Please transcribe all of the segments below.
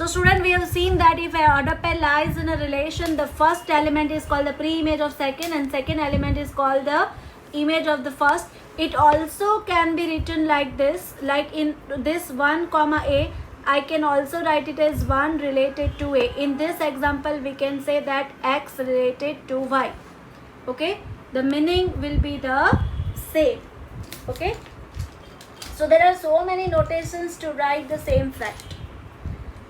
So student, we have seen that if a order pair lies in a relation, the first element is called the pre-image of second and second element is called the image of the first. It also can be written like this, like in this 1 comma a, I can also write it as 1 related to a. In this example, we can say that x related to y. Okay, the meaning will be the same. Okay, so there are so many notations to write the same fact.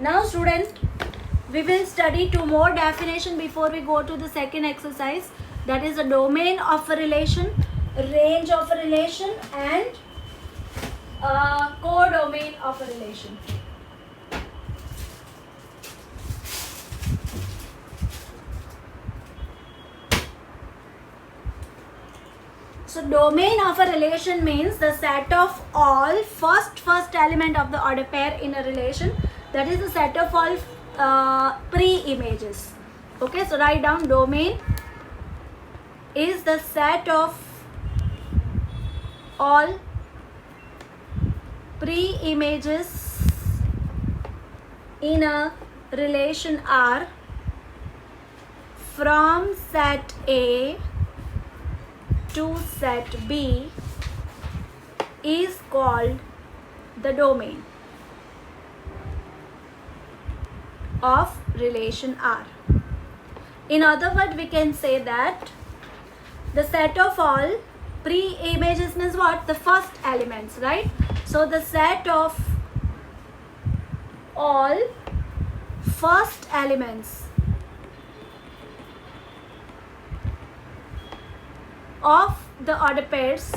Now student, we will study 2 more definition before we go to the second exercise. That is the domain of a relation, range of a relation and codomain of a relation. So domain of a relation means the set of all first element of the order pair in a relation. That is the set of all pre-images. Okay, so write down domain is the set of all pre-images in a relation R from set A to set B is called the domain of relation R. In other words, we can say that the set of all pre-images means what? The first elements, right? So the set of all first elements of the order pairs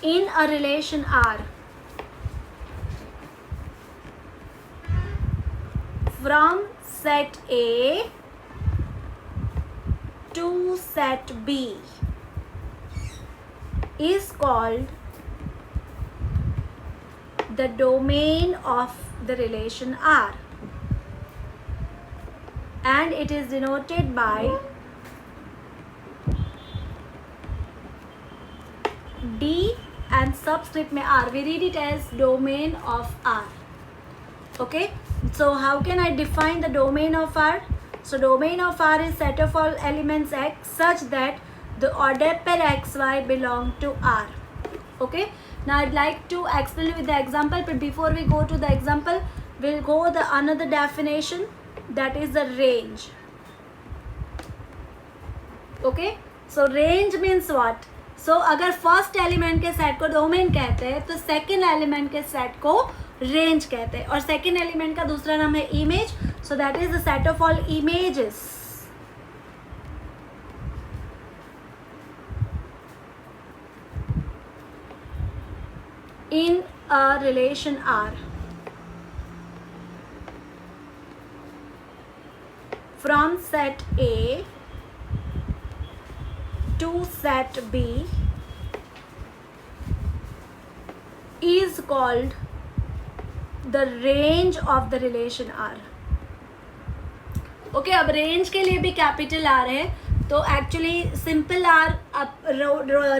in a relation R from set A to set B is called the domain of the relation R, and it is denoted by D and subscript में R. We read it as domain of R. Okay, so how can I define the domain of R? So domain of R is set of all elements X such that the order pair XY belong to R. Okay, now I'd like to explain with the example, but before we go to the example, we'll go the another definition, that is the range. Okay, so range means what? So अगर first element के set को domain कहते हैं तो second element के set को range कहते हैं, और सेकंड एलिमेंट का दूसरा नाम है image. So that is the set of all images in a relation R from set A to set B is called the range of the relation R. Okay, अब range के लिए भी capital R है, तो actually simple are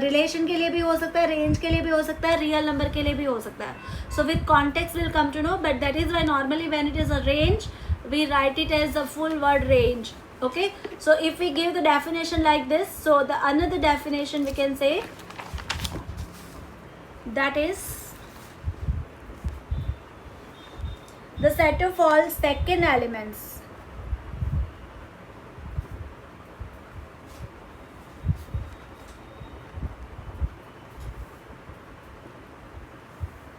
relation के लिए भी हो सकता है, रेंज के लिए भी हो सकता है, रियल नंबर के लिए भी हो सकता है. So with context will come to know, but that is why normally when it is a range we write it as a full word range. Okay, so if we give the definition like this, so the another definition we can say, that is the set of all second elements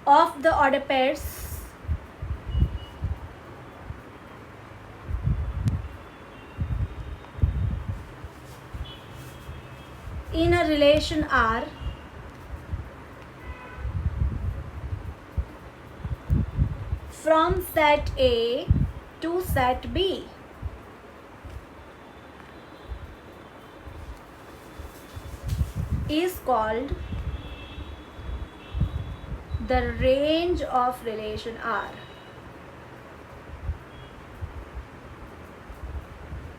of the order pairs in a relation R from set A to set B is called the range of relation R.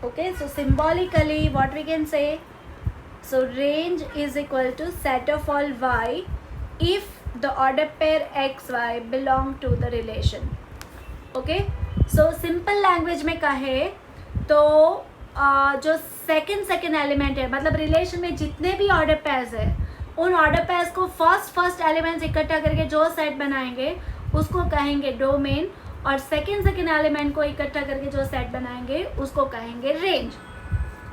Okay, so symbolically what we can say, So range is equal to set of all y if the order pair xy belong to the relation. Okay, so simple language में कहे तो जो second element है, मतलब relation में जितने भी order pairs है उन ऑर्डर पेयर्स को फर्स्ट एलिमेंट्स इकट्ठा करके जो सेट बनाएंगे उसको कहेंगे डोमेन, और सेकेंड एलिमेंट को इकट्ठा करके जो सेट बनाएंगे उसको कहेंगे रेंज,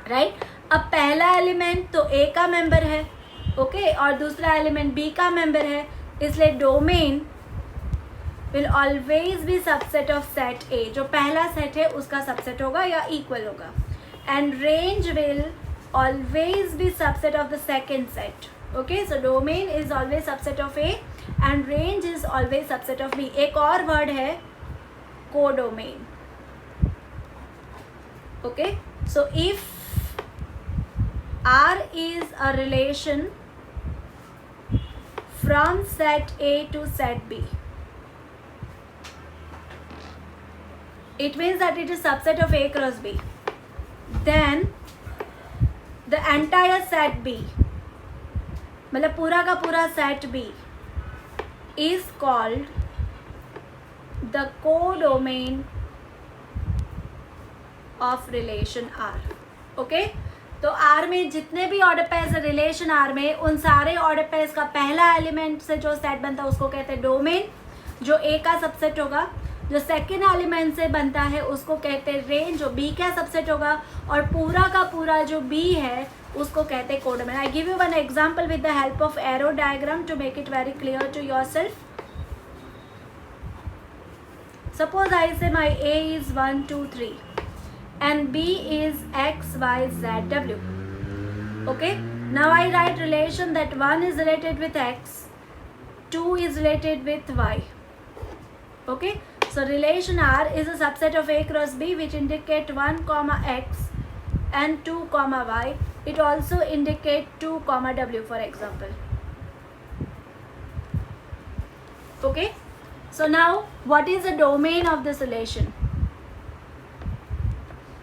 राइट. अब पहला एलिमेंट तो ए का मेंबर है, ओके, और दूसरा एलिमेंट बी का मेंबर है, इसलिए domain will always be subset of set ए. जो पहला सेट है उसका सबसेट होगा या इक्वल होगा. And range will always be subset of the second set. Okay, so domain is always subset of A and range is always subset of B. एक और word है codomain. Okay, so if R is a relation from set A to set B, it means that it is subset of A cross B. Then the entire set B, मतलब पूरा का पूरा set B is called the codomain of relation R. Okay? तो R में जितने भी order pairs है relation R में, उन सारे ऑर्डर पेयर्स का पहला एलिमेंट से जो सेट बनता है उसको कहते हैं डोमेन, जो A का सबसेट होगा. जो सेकेंड एलिमेंट से बनता है उसको कहते हैं रेंज, जो B का सबसेट होगा, और पूरा का पूरा जो B है उसको कहते हैं codomain. I give you one example with the help of arrow diagram to make it very clear to yourself. Suppose I say my A is 1 2 3 and B is x, y, z, w. Okay, now I write relation that 1 is related with x, 2 is related with y. Okay, so relation R is a subset of A cross B which indicate 1 comma x and 2 comma y. It also indicate 2 comma w, for example. Okay, so now what is the domain of this relation?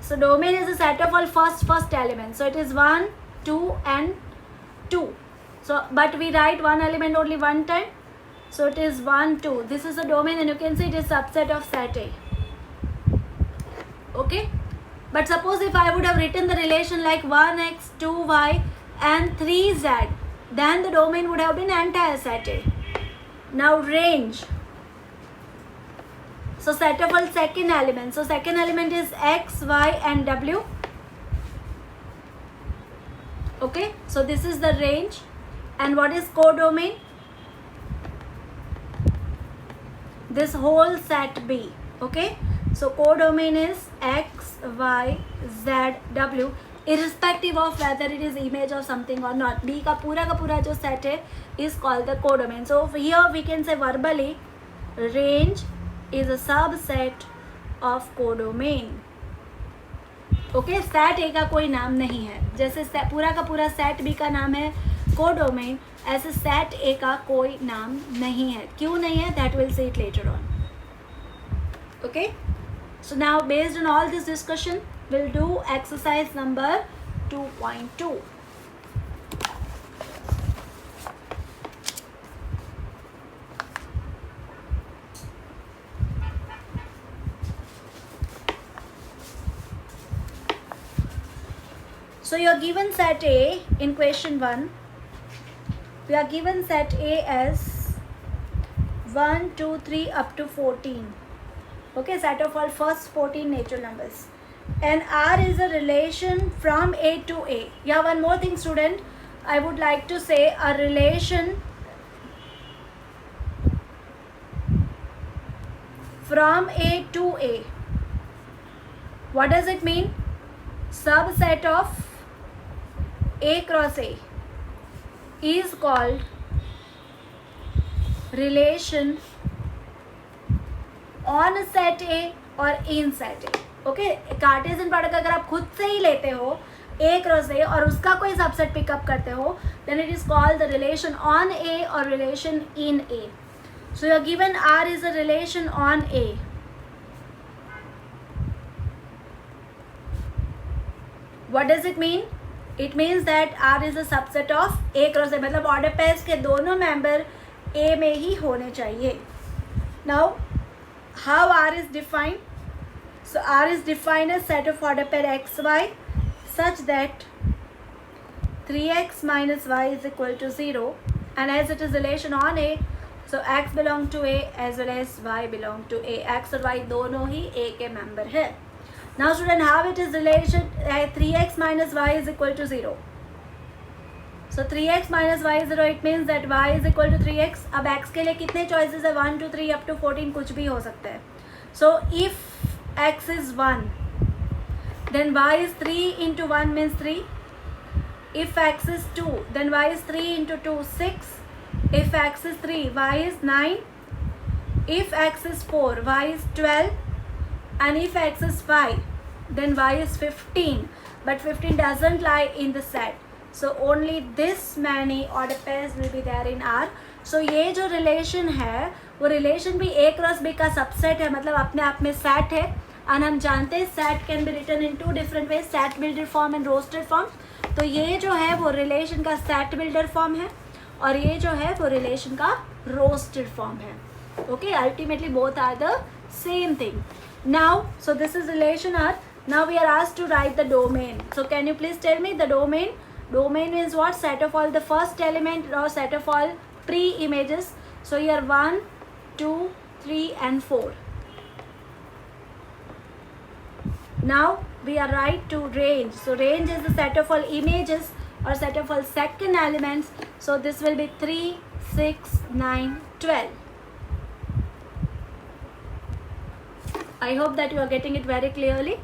So domain is a set of all first elements. So it is 1, 2 and 2. So but we write one element only one time. So it is 1, 2. This is the domain and you can see it is subset of set A. Okay. But suppose if I would have written the relation like 1x, 2y and 3z, then the domain would have been entire set A. Now range. So set of all second elements. So second element is x, y and w. Okay, so this is the range. And what is codomain? This whole set B. Okay, so codomain is x, y, z, w, irrespective of whether it is image or something or not. B का पूरा जो set है is called the codomain. So here we can say verbally, range is a subset of codomain. Okay, set A का कोई नाम नहीं है. जैसे पूरा का पूरा set B का नाम है codomain, ऐसे set A का कोई नाम नहीं है. क्यों नहीं है? That we'll see it later on. Okay, so now based on all this discussion, we'll do exercise number 2.2. So you are given set A in question 1. We are given set A as 1, 2, 3 up to 14. Okay, set of all first 14 natural numbers. And R is a relation from A to A. Yeah, one more thing student, I would like to say a relation from A to A. What does it mean? Subset of A cross A is called relation on set A or in set A. Okay, Cartesian product अगर आप खुद से ही लेते हो A cross A और उसका कोई subset pickup करते हो, then it is called the relation on A और relation in A. So you are given R is a relation on A. What does it mean? It means that R is a subset of A cross A, मतलब order pairs के दोनों member A में ही होने चाहिए. Now how R is defined? So R is defined as set of order pair X Y such that 3x minus y is equal to 0, and as it is relation on A, so x belong to A as well as y belong to A. x और y दोनों ही A के member है. Now student, how it is relation 3x minus y is equal to 0. So 3x minus y is 0, it means that y is equal to 3x. अब x के लिए कितने choices है? 1 2 3 up to 14 कुछ भी हो सकता है. So if x is 1, then y is 3 into 1 means 3. If x is 2, then y is 3 into 2 6. If x is 3, y is 9. If x is 4, y is 12. And if x is 5, then y is 15. But 15 doesn't lie in the set. So only this many order pairs will be there in R. So ये जो relation है वो relation भी A cross B का subset है, मतलब अपने आप में सेट है. एंड हम जानते हैं set can be written in 2 different ways, set builder form and roster form. तो ये जो है वो रिलेशन का सेट बिल्डर फॉर्म है और ये जो है वो रिलेशन का रोस्टेड फॉर्म है. Okay, ultimately both are the same thing. Now so this is relation R. Now we are asked to write the domain. So can you please tell me the domain? Domain means what? Set of all the first element or set of all pre-images. So here 1, 2, 3 and 4. Now we are right to range. So range is the set of all images or set of all second elements. So this will be 3, 6, 9, 12. I hope that you are getting it very clearly.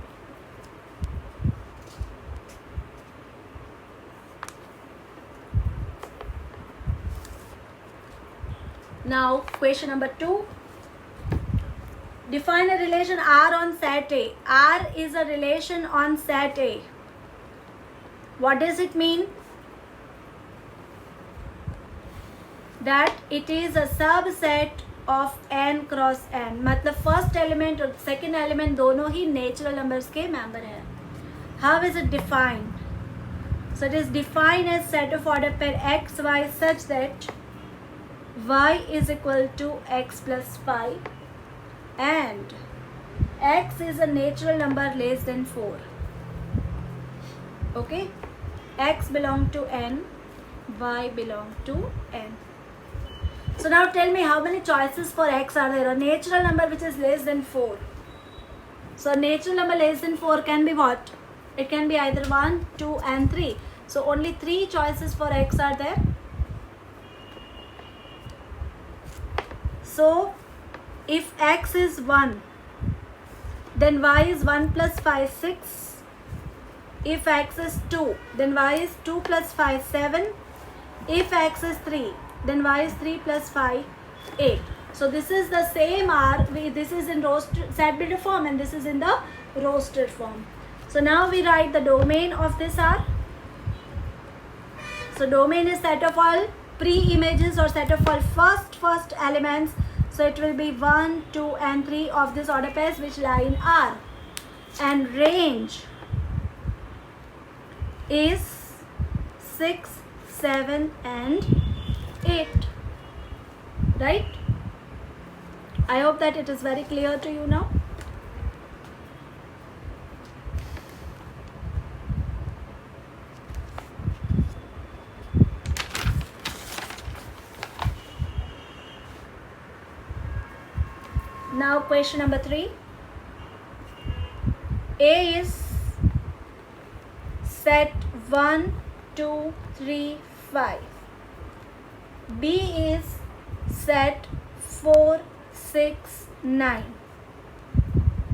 Now question number 2. Define a relation R on set A. R is a relation on set A. What does it mean? That it is a subset of n cross n. मतलब first element और second element दोनों ही natural numbers के member हैं. How is it defined? So it is defined as set of order pair x y such that y is equal to x plus 5 and x is a natural number less than 4. Okay, x belong to n, y belong to n. So now tell me how many choices for x are there? A natural number which is less than 4. So a natural number less than 4 can be what? It can be either 1, 2 and 3. So only 3 choices for x are there. So if x is 1, then y is 1 plus 5 6. If x is 2, then y is 2 plus 5 7. If x is 3, then y is 3 plus 5 8. So this is the same R. This is in roasted set builder form and this is in the roasted form. So now we write the domain of this R. So domain is set of all pre-images or set of all first elements. So it will be 1, 2 and 3 of this order pairs which lie in R. And range is 6, 7 and 8. Right? I hope that it is very clear to you now. Now question number 3. A is set 1, 2, 3, 5. B is set 4, 6, 9.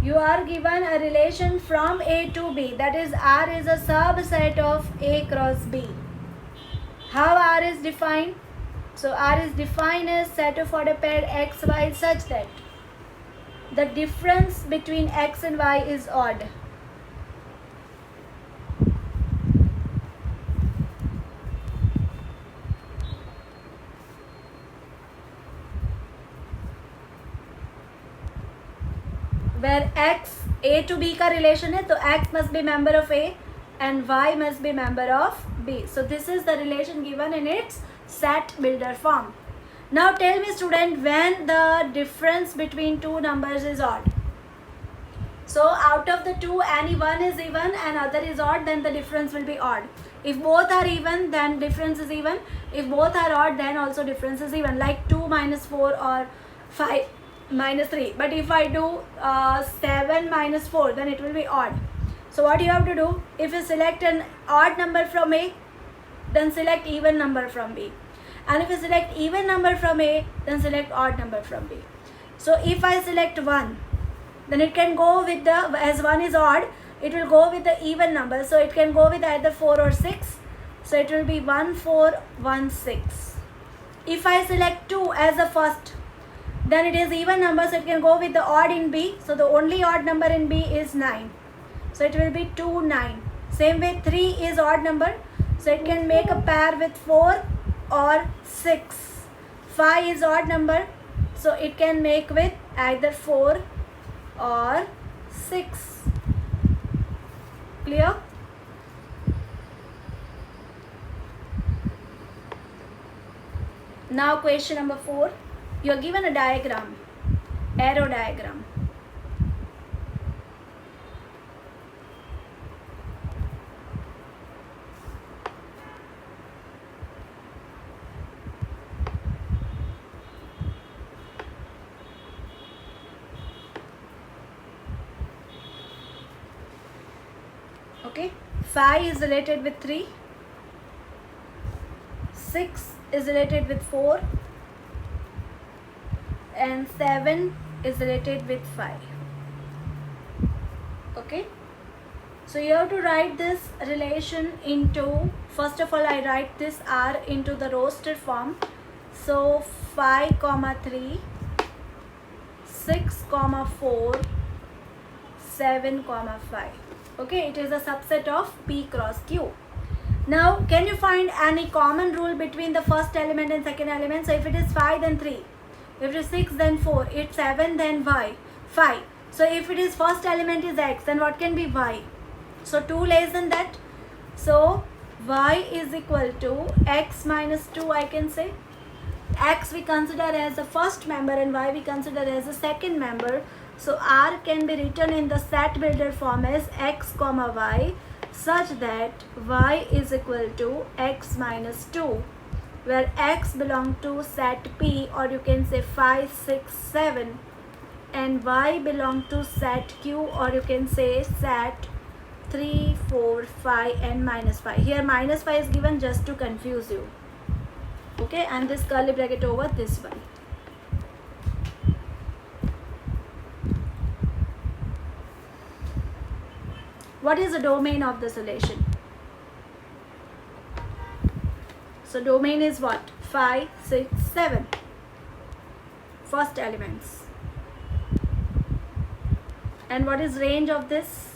You are given a relation from A to B. That is R is a subset of A cross B. How R is defined? So R is defined as set of order pair x, y such that the difference between x and y is odd. Where x A to B का relation है तो x must be member of A and y must be member of B. So this is the relation given in its set builder form. Now tell me student, when the difference between two numbers is odd. So out of the two, any one is even and other is odd, then the difference will be odd. If both are even, then difference is even. If both are odd, then also difference is even, like 2 minus 4 or 5 minus 3. But if I do 7 minus 4, then it will be odd. So what you have to do, if you select an odd number from A, then select even number from B. And if you select even number from A, then select odd number from B. So if I select 1, then it can go with the, as 1 is odd, it will go with the even number. So it can go with either 4 or 6. So it will be 1, 4, 1, 6. If I select 2 as the first, then it is even number, so it can go with the odd in B. So the only odd number in B is 9. So it will be 2, 9. Same way 3 is odd number, so it can make a pair with 4 or 6. 5 is odd number, so it can make with either 4 or 6. Clear? Now question number 4. You are given a diagram, arrow diagram. Okay, 5 is related with 3, 6 is related with 4, and 7 is related with 5. Okay, so you have to write this relation into, first of all I write this R into the roster form. So 5 comma 3, 6 comma 4, 7 comma 5. Okay, it is a subset of P cross Q. Now can you find any common rule between the first element and second element? So if it is 5, then 3. If it is 6, then 4. If 7, then y, 5. So if it is first element is x, then what can be y? So 2 less than that. So y is equal to x minus 2, I can say. X we consider as the first member and y we consider as the second member. So R can be written in the set builder form as x comma y, such that y is equal to x minus 2, where x belong to set P, or you can say 5, 6, 7, and y belong to set Q, or you can say set 3, 4, 5 and minus 5. Here minus 5 is given just to confuse you. Okay, and this curly bracket over this one. What is the domain of this relation? So domain is what? 5, 6, 7. First elements. And what is range of this?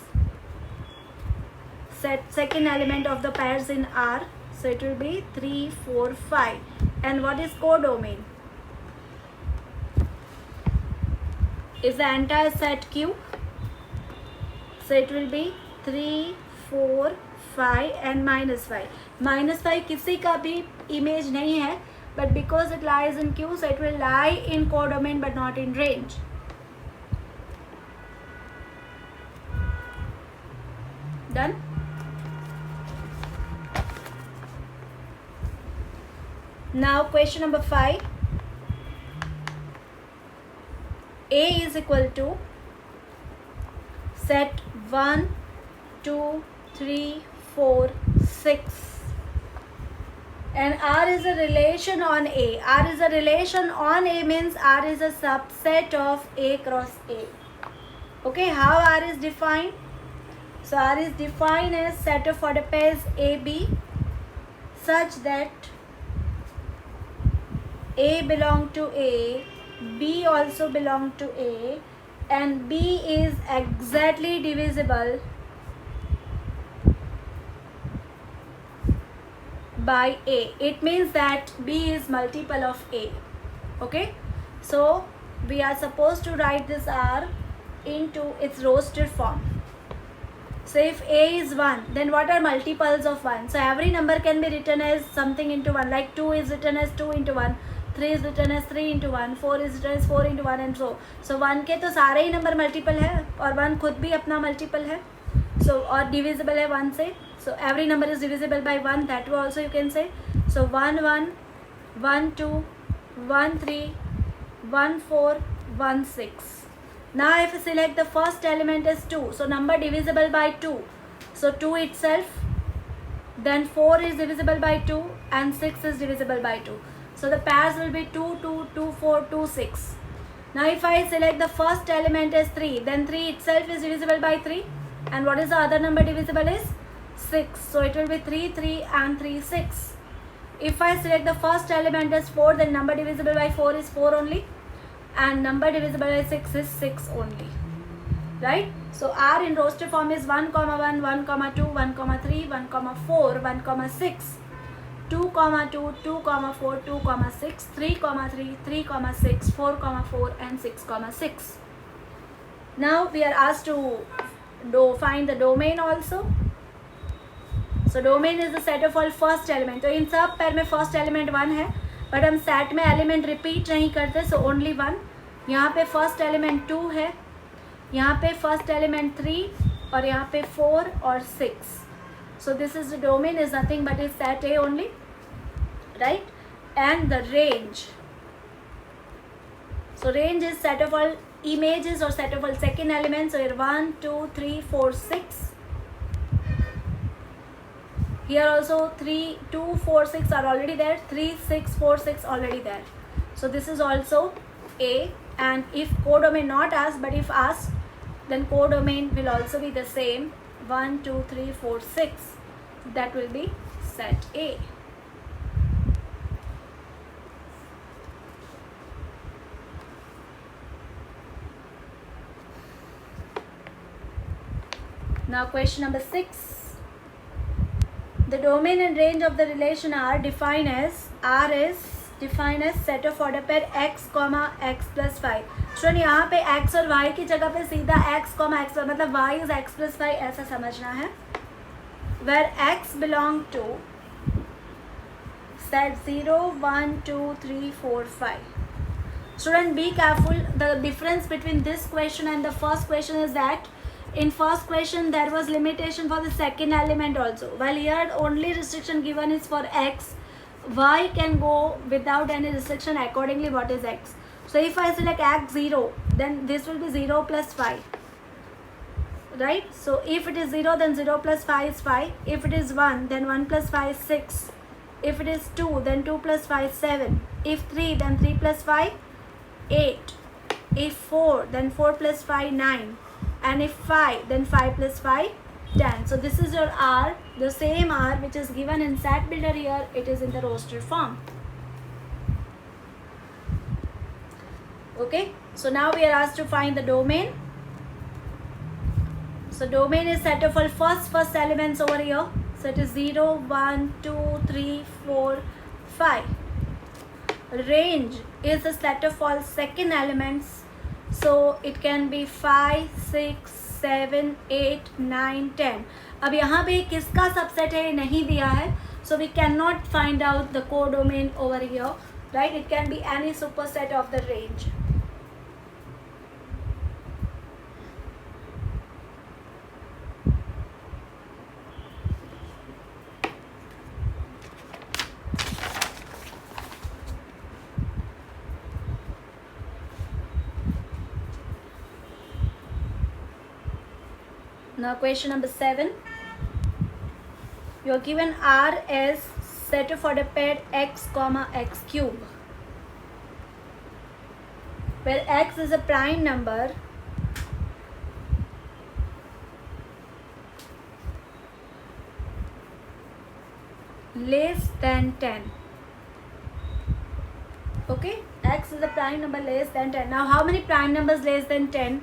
Set second element of the pairs in R. So it will be 3, 4, 5. And what is codomain? Is the entire set Q. So it will be 3, 4, 5 and minus 5. Minus 5 किसी का भी image नहीं है, but because it lies in Q, so it will lie in codomain but not in range. Done? Now question number 5. A is equal to set 1, 2, 3, 4, 6. And R is a relation on A. R is a relation on A means R is a subset of A cross A. Okay, how R is defined? So R is defined as set of order pairs AB such that A belong to A, B also belong to A, and B is exactly divisible by A. It means that B is multiple of A. Okay, so we are supposed to write this R into its roster form. So if A is 1, then what are multiples of 1? So every number can be written as something into 1, like 2 is written as 2 into 1, 3 is written as 3 into 1, 4 is written as 4 into 1 and so. So 1 के तो सारे ही number multiple है और 1 खुद भी अपना multiple है, so और डिविजिबल है 1 से. So every number is divisible by 1, that way also you can say. So 1 1, 1 2, 1 3, 1 4, 1 6. Now if you select the first element as 2, so number divisible by 2, so 2 itself, then 4 is divisible by 2 and 6 is divisible by 2. So the pairs will be 2 2, 2 4, 2 6. Now if I select the first element as 3, then 3 itself is divisible by 3, and what is the other number divisible is 6, so it will be 3 3 and 3 6. If I select the first element as 4, then number divisible by 4 is 4 only, and number divisible by 6 is 6 only, right? So R in roster form is 1 comma 1, 1 comma 2, 1 comma 3, 1 comma 4, 1 comma 6, 2 comma 2, 2 comma 4, 2 comma 6, 3 comma 3, 3 comma 6, 4 comma 4 and 6 comma 6. Now we are asked to find the domain also. So domain is the set of all first element. तो इन सब पैर में first element 1 है, but हम set में element repeat नहीं करते, so only 1. यहाँ पे फर्स्ट एलिमेंट 2 है, यहाँ पे फर्स्ट एलिमेंट 3 और यहाँ पे 4 और 6. सो this is the domain is nothing but is set A only, right? And the range, so range is set of all images or set of all second elements. So here 1 2 3 4 6. Here also 3 2 4 6 are already there, 3 6 4 6 already there. So this is also A, and if codomain not asked but if asked, then codomain will also be the same, 1 2 3 4 6. That will be set A. Now question number 6. The domain and range of the relation R defined as set of order pair x, x plus 5. Student यहाँ पे x और y की जगह पे सीधा x, x मतलब y is x plus 5 ऐसा समझना है. Where x belong to set 0 1 2 3 4 5. Student, be careful. The difference between this question and the first question is that in first question there was limitation for the second element also, while here only restriction given is for x. Y can go without any restriction accordingly what is x. So if I select x 0, then this will be 0 plus 5, right? So if it is 0, then 0 plus 5 is 5. If it is 1, then 1 plus 5 is 6. If it is 2, then 2 plus 5 is 7. If 3, then 3 plus 5 8. If 4, then 4 plus 5 9. And if 5, then 5 plus 5 10. So this is your R, the same R which is given in set builder. Here it is in the roster form. Okay, so now we are asked to find the domain. So domain is set of all first elements over here. So it is 0 1 2 3 4 5. Range is the set of all second elements. So it can be 5 6 7 8 9 10. अब यहाँ पे किसका subset है नहीं दिया है, so we cannot find out the codomain over here, right? It can be any superset of the range. Now question number 7. You are given R as set of order pair x, x cube, where x is a prime number less than 10. Okay, x is a prime number less than 10. Now how many prime numbers less than 10?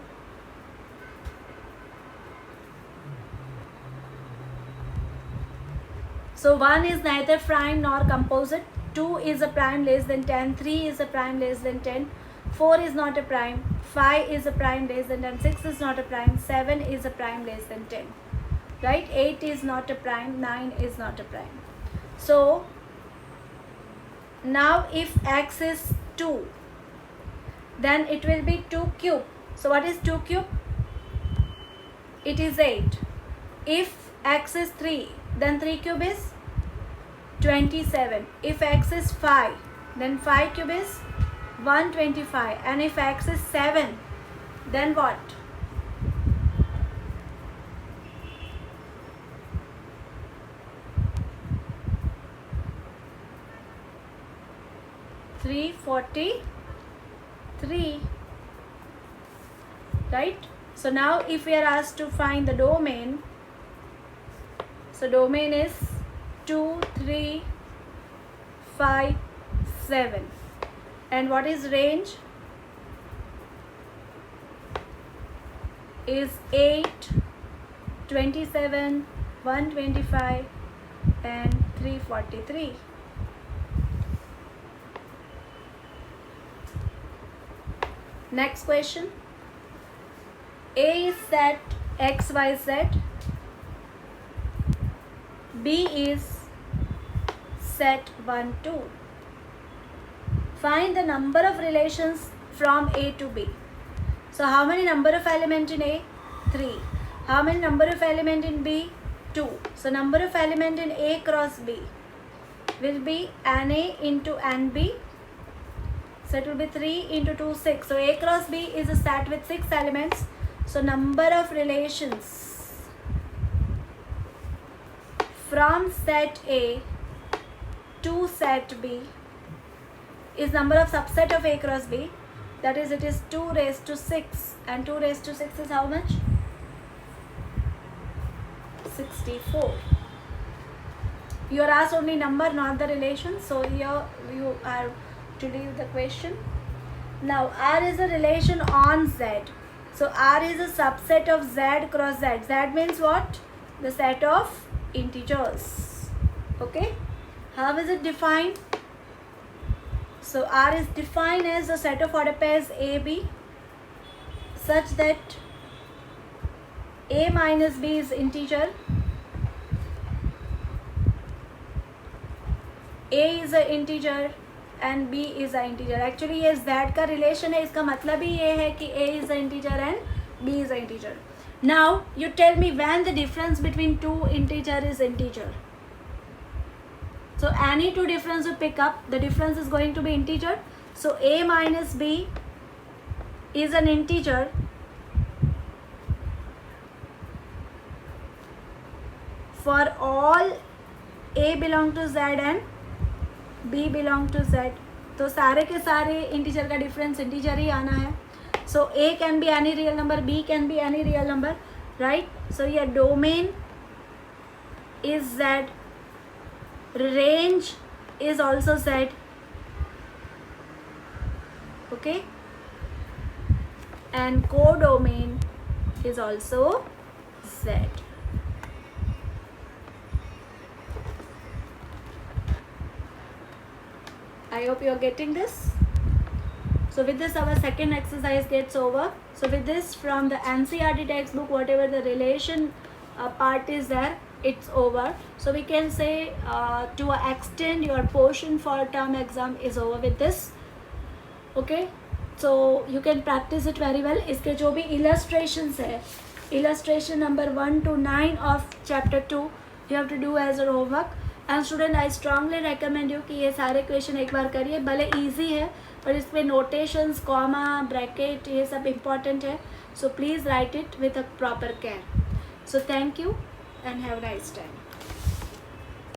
So 1 is neither prime nor composite, 2 is a prime less than 10, 3 is a prime less than 10, 4 is not a prime, 5 is a prime less than 10, 6 is not a prime, 7 is a prime less than 10. right? 8 is not a prime, 9 is not a prime. So now if x is 2, then it will be 2 cube. So what is 2 cube? It is 8. If x is 3, then 3 cube is 27. If x is 5, then 5 cube is 125. And if x is 7, then what? $343, right? So now if we are asked to find the domain, so domain is 2, 3, 5, 7. And what is range? Is 8, 27, 125 and 343. Next question. A is set x, y, z. B is set 1, 2. Find the number of relations from A to B. So how many number of element in A? 3. How many number of element in B? 2. So number of element in A cross B will be NA into NB. So it will be 3 into 2, 6. So A cross B is a set with 6 elements. So number of relations from set A to set B is number of subset of A cross B. That is, it is 2 raised to 6. And 2 raised to 6 is how much? 64. You are asked only number, not the relation. So here you are to leave the question. Now R is a relation on Z. So R is a subset of Z cross Z. Z means what? The set of integers. Okay. How is it defined? So R is defined as a set of order pairs AB such that A minus B is integer, A is an integer and B is an integer. Actually ये Z का relation है, इसका मतलब ही ये है कि A is an integer and B is an integer. Now you tell me when the difference between two integer is integer. So any two difference you pick up, the difference is going to be integer. So A minus B is an integer for all A belong to Z and B belong to Z. तो सारे के सारे integer का difference integer ही आना है. So A can be any real number, B can be any real number, right? So your domain is Z, range is also Z, okay, and codomain is also Z. I hope you are getting this. So with this our second exercise gets over. So with this, from the NCERT textbook, whatever the relation part is there, it's over. So we can say to extend your portion for term exam is over with this. Okay, so you can practice it very well. इसके जो भी illustrations है, illustration number 1 to 9 of chapter 2 you have to do as your homework. And student, I strongly recommend you कि ये सारे question एक बार करिए. भले easy है पर इसमें notations, comma, bracket ये सब important है. So please write it with a proper care. So thank you and have a nice time.